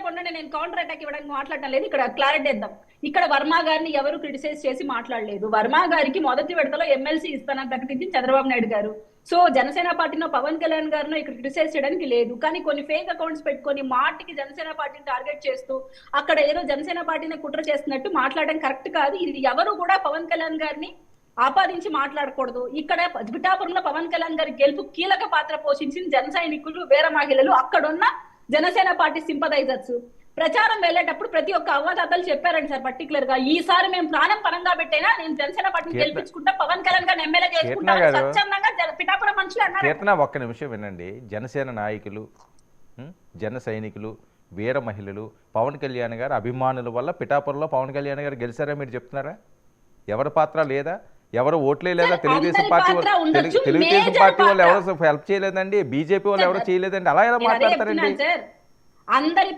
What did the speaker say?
ఉండండి, నేను counter attack ఇవ్వడానికి మాట్లాడటం లేదు. ఇక్కడ క్లారిటీ ఇద్దాం. ఇక్కడ వర్మ గారిని ఎవరు క్రిటిసైజ్ చేసి మాట్లాడలేదు. వర్మ గారికి మొదటి విడతలో ఎమ్మెల్సీ ఇస్తానని ప్రకటించింది చంద్రబాబు నాయుడు గారు. సో జనసేన పార్టీలో పవన్ కళ్యాణ్ గారినో ఇక్కడ క్రిటిసైజ్ చేయడానికి లేదు. కానీ కొన్ని ఫేక్ అకౌంట్స్ పెట్టుకొని మాటికి జనసేన పార్టీని టార్గెట్ చేస్తూ అక్కడ ఏదో జనసేన పార్టీని కుట్ర చేస్తున్నట్టు మాట్లాడడం కరెక్ట్ కాదు. ఇది ఎవరు కూడా పవన్ కళ్యాణ్ గారిని ఆపాదించి మాట్లాడకూడదు. ఇక్కడ పిఠాపురంలో పవన్ కళ్యాణ్ గారి గెలుపు కీలక పాత్ర పోషించింది జన సైనికులు, వీర మహిళలు, అక్కడున్న జనసేన పార్టీ సింపదైజర్స్. ప్రచారం వెళ్ళేటప్పుడు ప్రతి ఒక్క అవ్వదాతలు చెప్పారండి సార్, పర్టికులర్ గా ఈసారి మేము ప్రాణం పరంగా పెట్టైనా నేను జనసేన పార్టీని గెలిపించుకుంటా, పవన్ కళ్యాణ్ గారిని ఎమ్మెల్యే చేసుకుంటాను స్వచ్ఛందంగా పిఠాపురం మనుషులు అన్నారు. ఒక్క నిమిషం వినండి. జనసేన నాయకులు, జన సైనికులు, వీర మహిళలు, పవన్ కళ్యాణ్ గారు అభిమానుల వల్ల పిఠాపురంలో పవన్ కళ్యాణ్ గారు గెలిచారా మీరు చెప్తున్నారా? ఎవరి పాత్ర లేదా? ఎవరు ఓట్లే లేదా? తెలుగుదేశం పార్టీ వాళ్ళు ఎవరు హెల్ప్ చేయలేదండి, బీజేపీ వాళ్ళు ఎవరు చేయలేదండి, అలా ఎలా మాట్లాడతారండి? అందరి